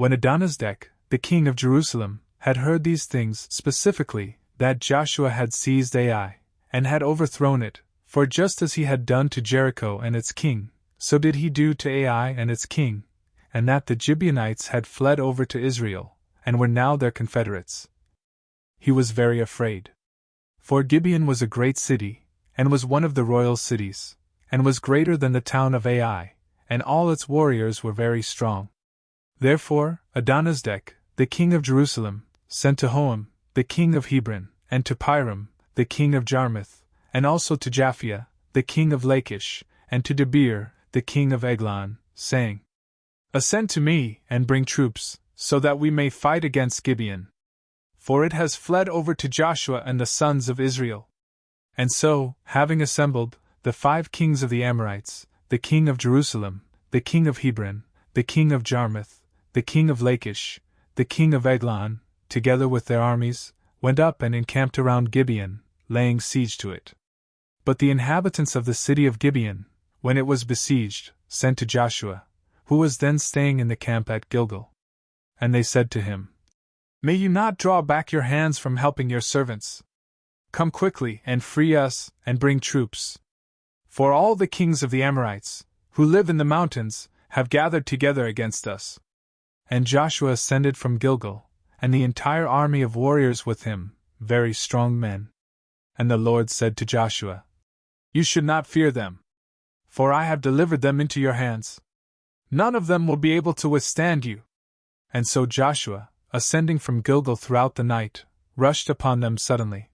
When Adonizedek, the king of Jerusalem, had heard these things, specifically, that Joshua had seized Ai, and had overthrown it, for just as he had done to Jericho and its king, so did he do to Ai and its king, and that the Gibeonites had fled over to Israel, and were now their confederates, he was very afraid. For Gibeon was a great city, and was one of the royal cities, and was greater than the town of Ai, and all its warriors were very strong. Therefore, Adonizedek, the king of Jerusalem, sent to Hoam, the king of Hebron, and to Piram, the king of Jarmuth, and also to Japhia, the king of Lachish, and to Debir, the king of Eglon, saying, Ascend to me, and bring troops, so that we may fight against Gibeon. For it has fled over to Joshua and the sons of Israel. And so, having assembled, the 5 kings of the Amorites, the king of Jerusalem, the king of Hebron, the king of Jarmuth, the king of Lachish, the king of Eglon, together with their armies, went up and encamped around Gibeon, laying siege to it. But the inhabitants of the city of Gibeon, when it was besieged, sent to Joshua, who was then staying in the camp at Gilgal. And they said to him, May you not draw back your hands from helping your servants. Come quickly and free us, and bring troops. For all the kings of the Amorites, who live in the mountains, have gathered together against us. And Joshua ascended from Gilgal, and the entire army of warriors with him, very strong men. And the Lord said to Joshua, You should not fear them, for I have delivered them into your hands. None of them will be able to withstand you. And so Joshua, ascending from Gilgal throughout the night, rushed upon them suddenly.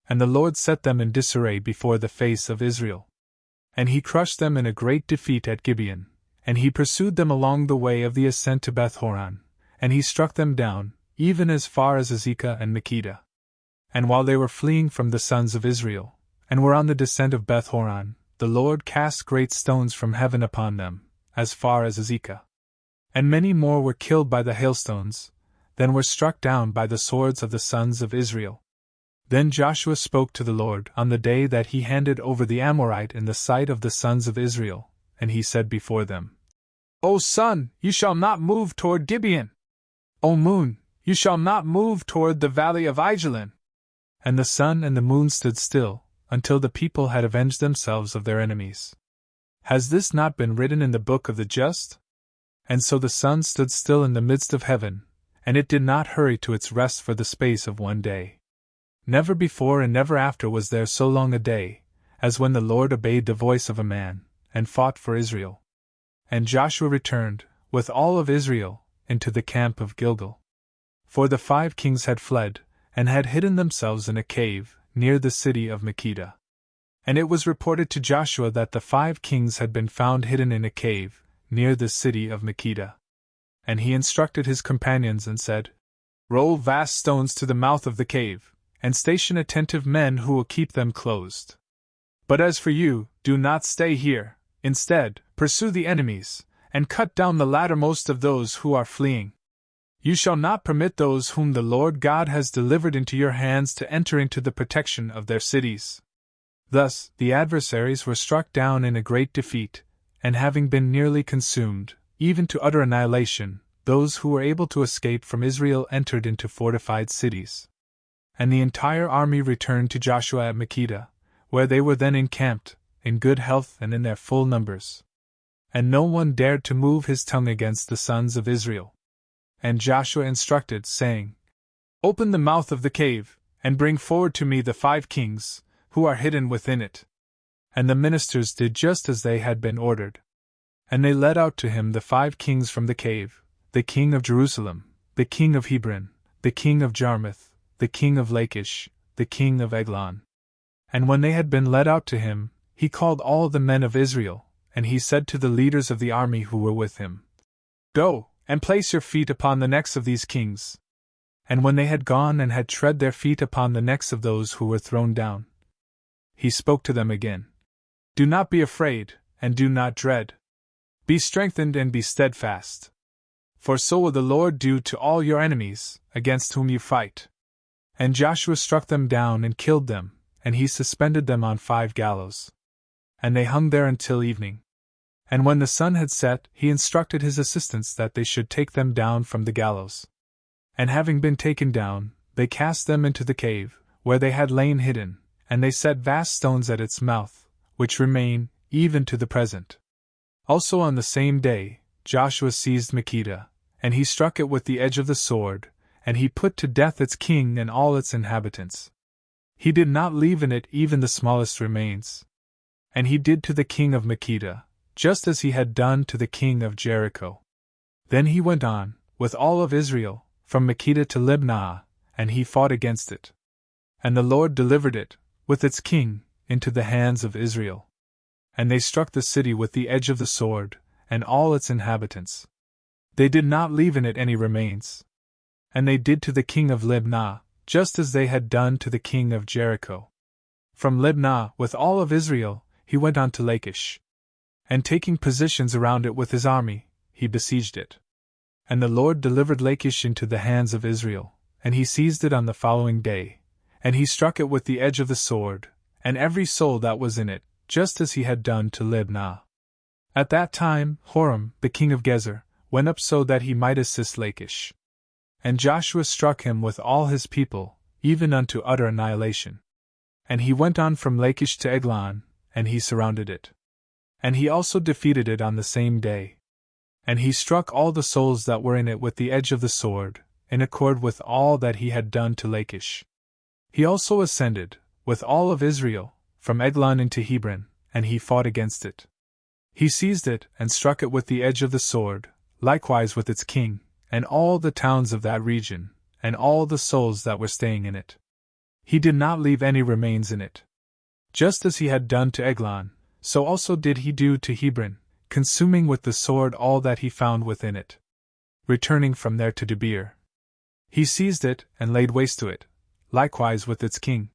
And the Lord set them in disarray before the face of Israel. And he crushed them in a great defeat at Gibeon, and he pursued them along the way of the ascent to Beth-horon, and he struck them down, even as far as Azekah and Makkedah. And while they were fleeing from the sons of Israel, and were on the descent of Beth-horon, the Lord cast great stones from heaven upon them, as far as Azekah. And many more were killed by the hailstones, than were struck down by the swords of the sons of Israel. Then Joshua spoke to the Lord on the day that he handed over the Amorite in the sight of the sons of Israel, and he said before them, O sun, you shall not move toward Gibeon. O moon, you shall not move toward the valley of Ajalon. And the sun and the moon stood still, until the people had avenged themselves of their enemies. Has this not been written in the book of the just? And so the sun stood still in the midst of heaven, and it did not hurry to its rest for the space of one day. Never before and never after was there so long a day, as when the Lord obeyed the voice of a man, and fought for Israel. And Joshua returned, with all of Israel, into the camp of Gilgal. For the 5 kings had fled, and had hidden themselves in a cave, near the city of Makkedah. And it was reported to Joshua that the 5 kings had been found hidden in a cave, near the city of Makkedah. And he instructed his companions and said, Roll vast stones to the mouth of the cave, and station attentive men who will keep them closed. But as for you, do not stay here, instead, pursue the enemies, and cut down the lattermost of those who are fleeing. You shall not permit those whom the Lord God has delivered into your hands to enter into the protection of their cities. Thus, the adversaries were struck down in a great defeat, and having been nearly consumed, even to utter annihilation, those who were able to escape from Israel entered into fortified cities. And the entire army returned to Joshua at Makkedah, where they were then encamped, in good health and in their full numbers. And no one dared to move his tongue against the sons of Israel. And Joshua instructed, saying, Open the mouth of the cave, and bring forward to me the 5 kings, who are hidden within it. And the ministers did just as they had been ordered. And they led out to him the 5 kings from the cave, the king of Jerusalem, the king of Hebron, the king of Jarmuth, the king of Lachish, the king of Eglon. And when they had been led out to him, he called all the men of Israel, and he said to the leaders of the army who were with him, Go, and place your feet upon the necks of these kings. And when they had gone and had tread their feet upon the necks of those who were thrown down, he spoke to them again. Do not be afraid, and do not dread. Be strengthened and be steadfast. For so will the Lord do to all your enemies, against whom you fight. And Joshua struck them down and killed them, and he suspended them on 5 gallows. And they hung there until evening. And when the sun had set, he instructed his assistants that they should take them down from the gallows. And having been taken down, they cast them into the cave, where they had lain hidden, and they set vast stones at its mouth, which remain, even to the present. Also on the same day, Joshua seized Makkedah, and he struck it with the edge of the sword, and he put to death its king and all its inhabitants. He did not leave in it even the smallest remains. And he did to the king of Makkedah, just as he had done to the king of Jericho. Then he went on, with all of Israel, from Makkedah to Libnah, and he fought against it. And the Lord delivered it, with its king, into the hands of Israel. And they struck the city with the edge of the sword, and all its inhabitants. They did not leave in it any remains. And they did to the king of Libnah, just as they had done to the king of Jericho. From Libnah, with all of Israel, he went on to Lachish. And taking positions around it with his army, he besieged it. And the Lord delivered Lachish into the hands of Israel, and he seized it on the following day, and he struck it with the edge of the sword, and every soul that was in it, just as he had done to Libnah. At that time, Horam, the king of Gezer, went up so that he might assist Lachish. And Joshua struck him with all his people, even unto utter annihilation. And he went on from Lachish to Eglon, and he surrounded it. And he also defeated it on the same day. And he struck all the souls that were in it with the edge of the sword, in accord with all that he had done to Lachish. He also ascended, with all of Israel, from Eglon into Hebron, and he fought against it. He seized it, and struck it with the edge of the sword, likewise with its king, and all the towns of that region, and all the souls that were staying in it. He did not leave any remains in it. Just as he had done to Eglon, so also did he do to Hebron, consuming with the sword all that he found within it. Returning from there to Debir, he seized it, and laid waste to it, likewise with its king.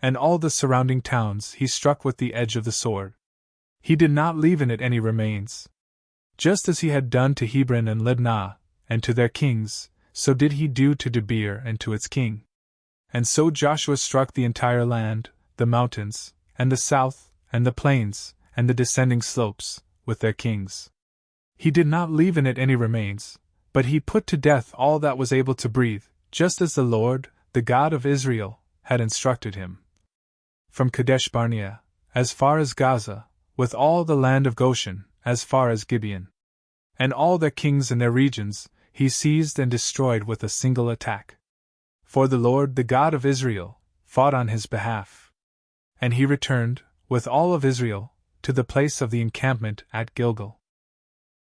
And all the surrounding towns he struck with the edge of the sword. He did not leave in it any remains. Just as he had done to Hebron and Libnah, and to their kings, so did he do to Debir and to its king. And so Joshua struck the entire land, the mountains, and the south, and the plains, and the descending slopes, with their kings. He did not leave in it any remains, but he put to death all that was able to breathe, just as the Lord, the God of Israel, had instructed him. From Kadesh Barnea, as far as Gaza, with all the land of Goshen, as far as Gibeon, and all their kings and their regions, he seized and destroyed with a single attack. For the Lord, the God of Israel, fought on his behalf. And he returned, with all of Israel, to the place of the encampment at Gilgal.